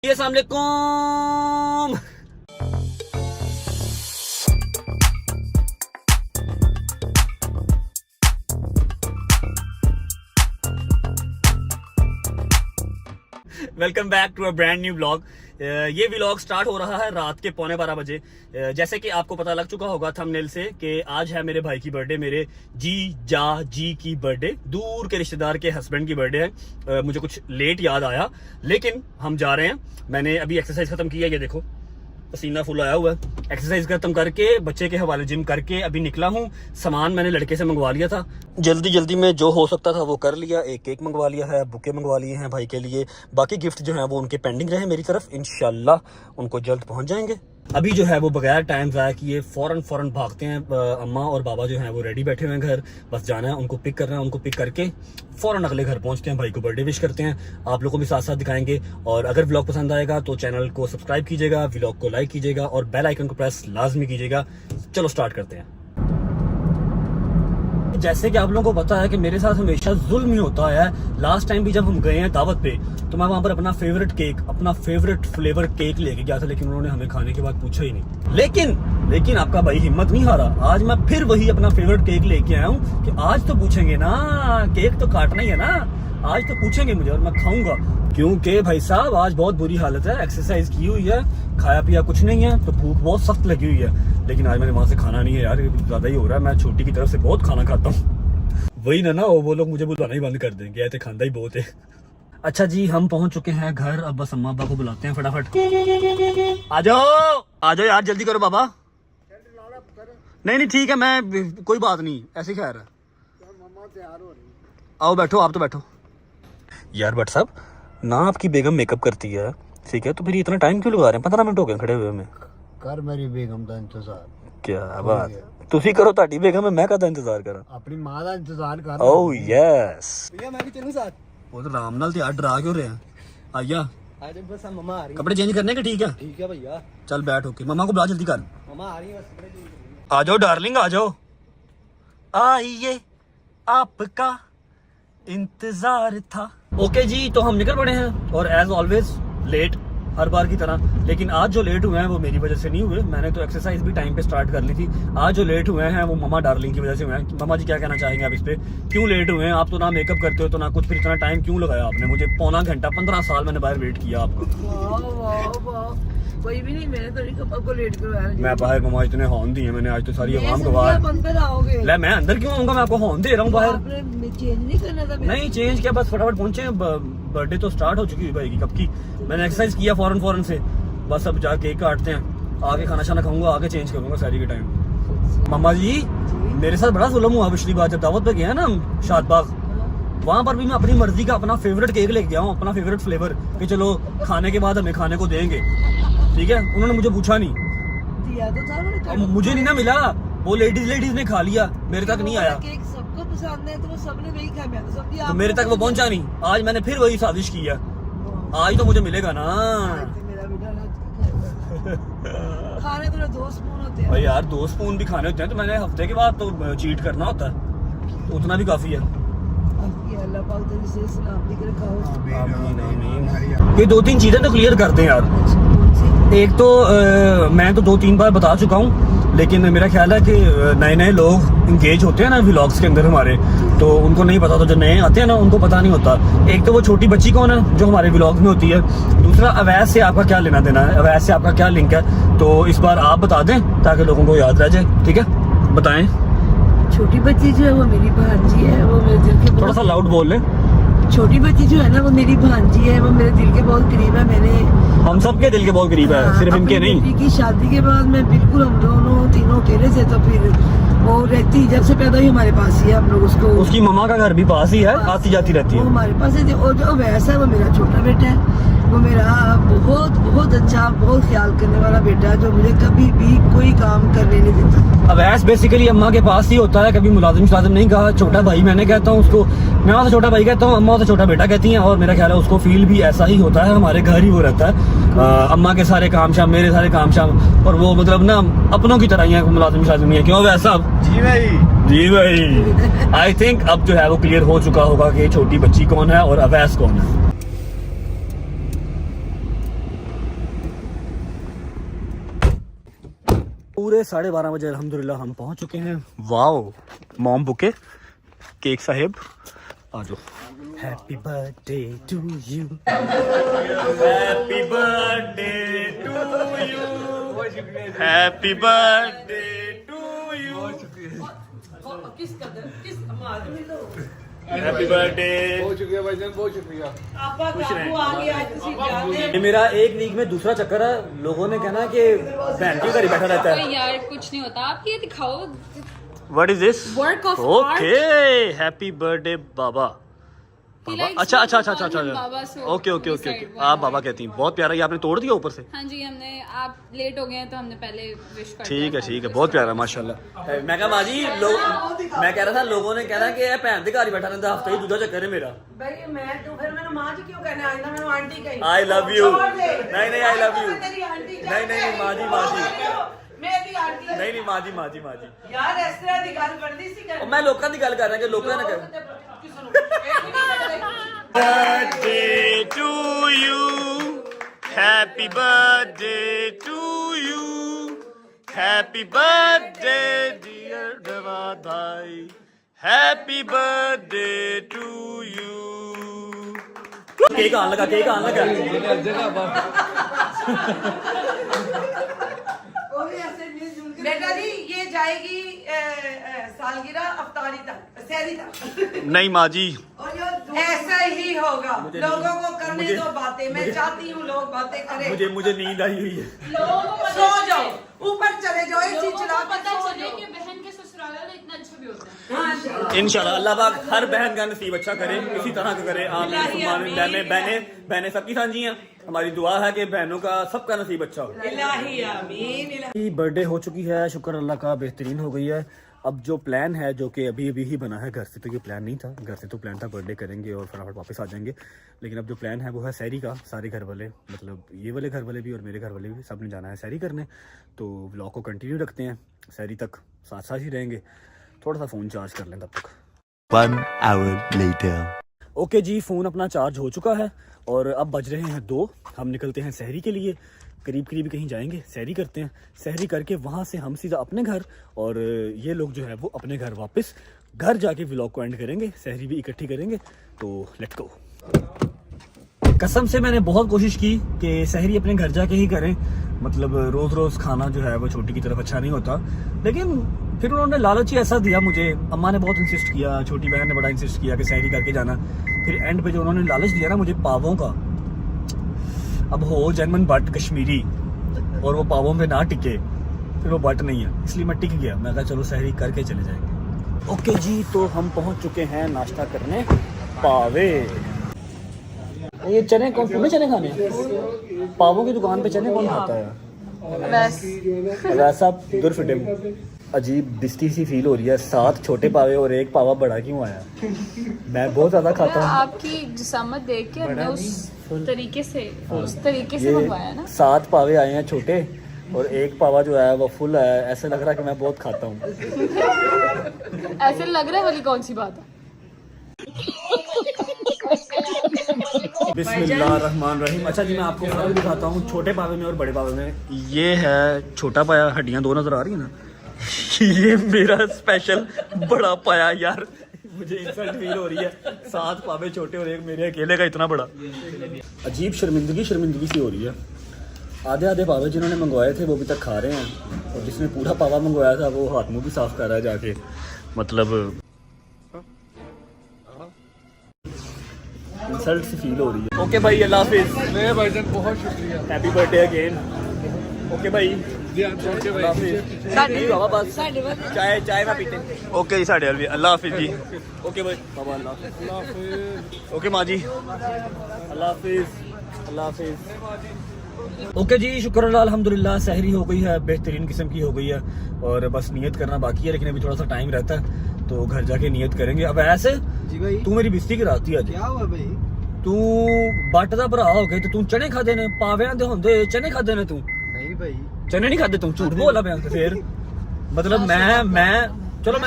अस्सलाम वालेकुम। Welcome back to a brand new vlog. ये व्लॉग स्टार्ट हो रहा है रात के 11:15 बजे। जैसे कि आपको पता लग चुका होगा थंबनेल से कि आज है मेरे भाई की बर्थडे, मेरे जी की बर्थडे, दूर के रिश्तेदार के हस्बैंड की बर्थडे है। मुझे कुछ लेट याद आया, लेकिन हम जा रहे हैं। मैंने अभी एक्सरसाइज खत्म किया, ये देखो पसीना फुल आया हुआ है। एक्सरसाइज खत्म करके बच्चे के हवाले जिम करके अभी निकला हूँ। सामान मैंने लड़के से मंगवा लिया था, जल्दी जल्दी में जो हो सकता था वो कर लिया। एक केक मंगवा लिया है, बुके मंगवा लिए हैं भाई के लिए। बाकी गिफ्ट जो है वो उनके पेंडिंग रहे मेरी तरफ, इंशाल्लाह उनको जल्द पहुंच जाएंगे। अभी जो है वो बगैर टाइम ज़ाया किए फौरन भागते हैं। अम्मा और बाबा जो हैं वो रेडी बैठे हुए हैं घर, बस जाना है उनको पिक करना है। उनको पिक करके फौरन अगले घर पहुंचते हैं, भाई को बर्थडे विश करते हैं। आप लोगों को भी साथ साथ दिखाएंगे। और अगर व्लॉग पसंद आएगा तो चैनल को सब्सक्राइब कीजिएगा, व्लॉग को लाइक कीजिएगा और बेल आइकन को प्रेस लाजमी कीजिएगा। चलो स्टार्ट करते हैं। जैसे कि आप लोगों को पता है कि मेरे साथ हमेशा जुल्म ही होता है। लास्ट टाइम भी जब हम गए हैं दावत पे तो मैं वहां पर अपना फेवरेट केक, अपना फेवरेट फ्लेवर केक लेके गया था, लेकिन उन्होंने हमें खाने के बाद पूछा ही नहीं। लेकिन आपका भाई हिम्मत नहीं हारा। आज मैं फिर वही अपना फेवरेट केक लेके आया हूँ कि आज तो पूछेंगे ना, केक तो काटना ही है ना, आज तो पूछेंगे मुझे और मैं खाऊंगा। क्योंकि भाई साहब आज बहुत बुरी हालत है, एक्सरसाइज की हुई है, खाया पिया कुछ नहीं है, तो भूख बहुत सख्त लगी हुई है। लेकिन आज मैंने वहां से खाना नहीं है यार, ज्यादा ही हो रहा है। मैं छोटी की तरफ से बहुत खाना खाता हूँ। वही ना वो लोग मुझे बुलाना ही बंद कर देंगे, ऐसे खांदा ही बहुत है। अच्छा जी, हम पहुंच चुके हैं घर। अब बस अम्मा अब्बा को बुलाते हैं फटाफट। आ जाओ यार, जल्दी करो बाबा। नहीं ठीक है, मैं कोई बात नहीं, ऐसे खैर है। आओ बैठो, आप तो बैठो यार। बट साहब ना आपकी बेगम मेकअप करती है, ठीक है, तो फिर इतना टाइम क्यों लगा रहे हैं? 15 मिनट हो गए खड़े हुए हमें। कर मेरी बेगम का इंतजार। क्या बात, तुसी करो ताड़ी बेगम है, मैं कहता इंतजार करा। अपनी मां का इंतजार कर। ओह यस भैया मैं भी चलूं साथ। वो तो राम नाल यार डरा क्यों रहे हैं? आइया आज बस मम्मा आ रही है। कपड़े चेंज करने के? ठीक है ठीक है भैया, चल बैठ। ओके, मम्मा को बुला जल्दी कर। मम्मा आ रही है, बस कपड़े चेंज करने। आ जाओ डार्लिंग, आ जाओ। आइए आपका इंतजार था। ओके जी, तो हम निकल पड़े हैं और एज ऑलवेज लेट, हर बार की तरह। लेकिन आज जो लेट हुए हैं वो मेरी वजह से नहीं हुए, मैंने तो एक्सरसाइज भी टाइम पे स्टार्ट कर ली थी। आज जो लेट हुए हैं वो मम्मा डार्लिंग की वजह से हुए हैं। मम्मा जी क्या कहना चाहेंगे आप इस पे? क्यों लेट हुए हैं आप? तो ना मेकअप करते हो तो ना कुछ, फिर इतना टाइम क्यों लगाया आपने? मुझे पौना घंटा, 15 साल मैंने बाहर वेट किया आपका। कोई भी नहीं, मैंने तो नहीं आपको लेट करवाया। मैं बाहर मम्मा इतने हॉर्न दिए मैंने, आज तो सारी आवाम गवाह। अंदर आओगे? ले मैं अंदर क्यों आऊंगा, मैं आपको हॉर्न दे रहा हूँ बाहर। आपने चेंज नहीं करना था? नहीं चेंज क्या, बस फटाफट पहुंचे। बर्थडे तो स्टार्ट हो चुकी है भाई की कब की। मैंने एक्सरसाइज किया फौरन से, बस अब जाके केक काटते हैं, आगे खाना शाना खाऊंगा, आगे चेंज करूंगा सारी के टाइम। मम्मा जी मेरे साथ बड़ा जुल्म हुआ पिछली बार जब दावत पे गया ना हम शादबाग, वहां पर भी मैं अपनी मर्जी का अपना फेवरेट केक लेके गया हूँ, अपना फेवरेट फ्लेवर, कि चलो खाने के बाद हमें खाने को देंगे, ठीक है। उन्होंने मुझे पूछा नहीं, दिया तो था, मुझे नहीं ना मिला, वो लेडीज ने खा लिया, मेरे तक नहीं आया। केक सबको पसंद है तो सबने वही खाया, मैं तो सब तो मेरे तक वो पहुंचा नहीं। आज मैंने फिर वही साजिश की है, आज तो मुझे मिलेगा ना। मेरा बेटा खाने तो 2 स्पून होते हैं भाई यार, 2 स्पून भी खाने होते हैं, तो मैंने हफ्ते के बाद तो चीट करना होता है, तो उतना भी काफी है। अल्लाह पाक तेरी से सलामती के रखा। ये 2-3 चीजें तो क्लियर करते हैं यार। एक तो मैं तो 2-3 बार बता चुका हूँ, लेकिन मेरा ख्याल है कि नए लोग इंगेज होते हैं ना व्लॉग्स के अंदर हमारे, तो उनको नहीं पता। तो जो नए आते हैं ना उनको पता नहीं होता। एक तो वो छोटी बच्ची कौन है जो हमारे व्लॉग्स में होती है, दूसरा अवैध से आपका क्या लेना देना है, अवैध से आपका क्या लिंक है, तो इस बार आप बता दें ताकि लोगों को याद रह जाए, ठीक है? बताएं। छोटी बच्ची जो है वो मेरी भांजी है, वो मेरे दिल के थोड़ा सा लाउड बोल लें। छोटी बच्ची जो है ना वो मेरी भांजी है, वो मेरे दिल के बहुत करीब है। मैंने हम सबके दिल के बहुत करीब है, सिर्फ इनके नहीं। बेटी की शादी के बाद मैं बिल्कुल, हम दोनों तीनों अकेले थे, तो फिर वो रहती जब से पैदा हुई हमारे पास ही है। हम लोग उसको, उसकी मम्मा का घर भी पास ही है, आती जाती रहती वो है। हमारे पास है। और जो वैसा है वो मेरा छोटा बेटा है, वो मेरा बहुत अच्छा, बहुत ख्याल करने वाला बेटा है, जो मुझे कभी भी कोई काम करने नहीं देता। अवैस बेसिकली अम्मा के पास ही होता है, कभी मुलाजिम नहीं कहा। छोटा भाई मैंने कहता हूँ उसको, मैं वहाँ से छोटा भाई कहता हूँ, अम्मा से छोटा बेटा कहती हैं। और मेरा ख्याल है उसको फील भी ऐसा ही होता है, हमारे घर ही वो रहता है। अम्मा के सारे काम शाम, मेरे सारे काम शाम, और वो मतलब ना अपनों की तरह ही है, मुलाजिम नहीं है। क्यों वैसा? जी भाई आई थिंक अब जो है वो क्लियर हो चुका होगा कि छोटी बच्ची कौन है और अवैस कौन है। पूरे 12:30 बजे अल्हम्दुलिल्लाह हम पहुंच चुके हैं। वाओ मॉम बुके केक साहेब आ जाओ। Happy birthday to you, happy birthday to you, happy birthday to you, happy birthday. बहुत शुक्रिया भाईजान, बहुत शुक्रिया। ये मेरा एक वीक में दूसरा चक्कर है। लोगों ने कहना कि बहन क्यों घर ही बैठा रहता है। यार कुछ नहीं होता, आप ये दिखाओ। What is this? Work of Okay, happy birthday बाबा। बाबा अच्छा अच्छा अच्छा अच्छा अच्छा बाबा, so okay okay we okay said आप बाबा कहती हैं। बहुत प्यारा। ये आपने तोड़ दिया ऊपर से? हाँ जी, हमने आप लेट हो गए हैं तो हमने पहले विश कर ठीक है ठीक है, बहुत प्यारा माशाल्लाह। मैं कहा माँ जी लोग, मैं कह रहा था लोगों ने कहना कि भैन के घर ही बैठा रहता, हफ्ते ही दूसरा चक्कर है मेरा। भाई मैं तो फिर मैंने माँ जी क्यों कहना, आइंदा मैंने आंटी कही। I love you. छोड़ दे। नहीं नहीं आई लव यू। तेरी आंटी नहीं नहीं माँ जी माँ जी मेरी आंटी नहीं नहीं माँ जी माँ जी माँ जी। यार इस तरह की गल बनदी सी कर। मैं लोगों की गल कर रहा कि लोगों ने birthday to you, happy birthday to you, happy birthday dear Jawad bhai, happy birthday to you। Cake आने लगा, केक आने लगा। बेटा जी ये जाएगी सालगिरह अफ्तारी तक, सहरी तक। नहीं माँ जी ऐसा ही होगा। लोगों को करने दो बातें। मैं चाहती हूँ लोग बातें करें। मुझे नींद आई हुई है। सो जाओ, ऊपर चले जाओ, एसी चला के पता सो चले जाओ। कि बहन के ससुराल वाला इतना अच्छा भी होता है। इंशाल्लाह अल्लाह पाक हर बहन का नसीब अच्छा करे, इसी तरह का करे। आमीन सुभान। बहनें सबकी साझी हैं। हमारी दुआ है कि बहनों का सबका नसीब अच्छा हो। इलाही आमीन इलाही। बर्थडे हो चुकी है, शुक्र अल्लाह का, बेहतरीन हो गई है। अब जो प्लान है जो कि अभी ही बना है, घर से तो ये प्लान नहीं था, घर से तो प्लान था बर्थडे करेंगे और फटाफट वापस आ जाएंगे। लेकिन अब जो प्लान है वो है सहरी का। सारे घर वाले, मतलब ये वाले घर वाले भी और मेरे घर वाले भी, सब ने जाना है सहरी करने। तो व्लॉग को कंटिन्यू रखते हैं, सहरी तक साथ साथ ही रहेंगे। थोड़ा सा फ़ोन चार्ज कर लें तब तक। 1 hour later. ओके जी, फ़ोन अपना चार्ज हो चुका है और अब बज रहे हैं 2। हम निकलते हैं सहरी के लिए। करीब करीब कहीं जाएंगे, सहरी करते हैं। सहरी करके वहाँ से हम सीधा अपने घर, और ये लोग जो है वो अपने घर वापस घर जाके व्लॉग को एंड करेंगे। सहरी भी इकट्ठी करेंगे। तो लेट्स गो। कसम से मैंने बहुत कोशिश की कि सहरी अपने घर जाके ही करें, मतलब रोज़ रोज़ खाना जो है वो छोटी की तरफ अच्छा नहीं होता। लेकिन फिर उन्होंने लालच ही ऐसा दिया मुझे। अम्मा ने बहुत इंसिस्ट किया, छोटी बहन ने बड़ा इंसिस्ट किया कि सहरी करके जाना। फिर एंड पे जो उन्होंने लालच दिया ना मुझे पावों का, अब हो जैनमन बट कश्मीरी और वो पावों पे ना टिके, फिर वो बट नहीं है, इसलिए मैं टिक गया। मैं कहा चलो सहरी करके चले जाएंगे। ओके जी, तो हम पहुंच चुके हैं नाश्ता करने पावे। ये चने कौन, तुम्हें चने खाने हैं? पावों की दुकान पे चने कौन खाता है? वैसा दुरफिटिम अजीब दिस्ती सी फील हो रही है। 7 छोटे पावे और 1 पावा बड़ा क्यों आया? मैं बहुत ज्यादा खाता हूँ। आपकी जिसामत देख के हमने उस तरीके से मंगवाया ना। 7 पावे आए हैं छोटे और 1 पावा जो है वो फुल है। ऐसे लग रहा है कि मैं बहुत खाता हूँ। ऐसे लग रहा है वाली कौन सी बात है? बिस्मिल्लाहिर्रहमानिर्रहीम। अच्छा जी, मैं आपको फर्क दिखाता हूँ छोटे पावे में और बड़े पावे में। ये है छोटा पाया, हड्डियाँ 2 नजर आ रही है ना। ये मेरा स्पेशल बड़ा पाया। यार मुझे इंसल्ट फील हो रही है। 7 पावे छोटे और 1 मेरे अकेले का इतना बड़ा। अजीब शर्मिंदगी सी हो रही है। आधे पावे जिन्होंने मंगवाए थे वो अभी तक खा रहे हैं, और जिसने पूरा पावा मंगवाया था वो हाथ मुंह भी साफ कर रहा है जाके। मतलब इंसल्ट सी फील हो रही है। ओके भाई, अल्लाह हाफिज़। मेरे भाईजान बहुत शुक्रिया। Happy birthday again. ओके भाई, चाय ना पीते। ओके जी, साढ़े अलवी। अल्लाह हाफिज़ जी। ओके भाई बाबा, अल्लाह हाफिज़। ओके माँ जी, अल्लाह हाफिज़। अल्लाह हाफिज़। ओके जी, शुक्र अल्लाह, अल्हम्दुलिल्लाह सहरी हो गई है, बेहतरीन किस्म की हो गई है। और बस नियत करना बाकी है, लेकिन अभी थोड़ा सा टाइम रहता है तो घर जाके नियत करेंगे। अब ऐसे जी भाई, तू मेरी बेइज्जती कराती है। क्या हुआ भाई? तू बट दा भरा हो गए तो तू चने खादे ने, पावियां दे होंदे चने खादे ने। तू नहीं भाई, चने नहीं खाते, तुम झूठ बोला बयान। फिर मतलब मैं चलो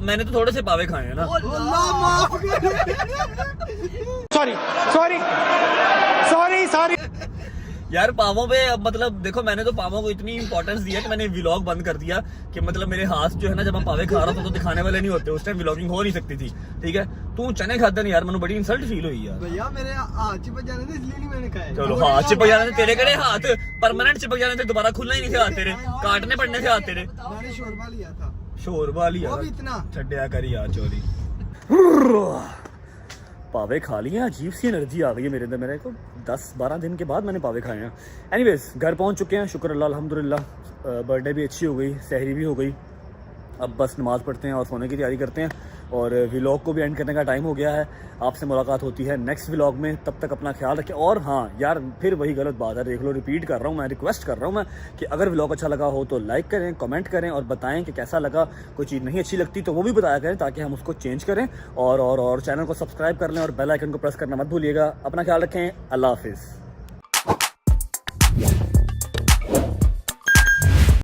मैंने तो थोड़े से पावे खाए हैं ना। यार पावों पे अब मतलब देखो मैंने तो पावों को इतनी इंपॉर्टेंस दिया कि मैंने व्लॉग बंद कर दिया कि मतलब मेरे हाथ जो है ना जब मैं पावे खा रहा था तो दिखाने वाले नहीं होते, उस टाइम व्लॉगिंग हो नहीं सकती थी। ठीक है, तू चने खाता नहीं यार, मैंने बड़ी इंसल्ट फील हुई यार। भैया मेरे हाथ चिपक जाने थे इसलिए नहीं मैंने खाया। चलो हाथ चिपक जाने थे तेरे कड़े, हाथ परमानेंट चिपक जाने थे, दोबारा खुलना ही नहीं थे हाथ तेरे, काटने पड़ने थे हाथ तेरे। मैंने शोरबा लिया था। शोरबा लिया वो भी इतना। छड्या करी यार चोरी। पावे खा लिए, अजीब सी एनर्जी आ गई है मेरे अंदर। मेरे को 10-12 दिन के बाद मैंने पावे खाए हैं। एनीवेज घर पहुंच चुके हैं, शुक्र अल्लाह अल्हम्दुलिल्लाह। बर्थडे भी अच्छी हो गई, सहरी भी हो गई, अब बस नमाज़ पढ़ते हैं और सोने की तैयारी करते हैं और व्लॉग को भी एंड करने का टाइम हो गया है। आपसे मुलाकात होती है नेक्स्ट व्लॉग में, तब तक अपना ख्याल रखें। और हाँ यार फिर वही गलत बात है, देख लो रिपीट कर रहा हूँ मैं, रिक्वेस्ट कर रहा हूँ मैं कि अगर व्लॉग अच्छा लगा हो तो लाइक करें, कमेंट करें और बताएं कि कैसा लगा। कोई चीज़ नहीं अच्छी लगती तो वो भी बताया करें ताकि हम उसको चेंज करें। और चैनल को सब्सक्राइब कर लें और बेल आइकन को प्रेस करना मत भूलिएगा। अपना ख्याल रखें, अल्लाह हाफिज़।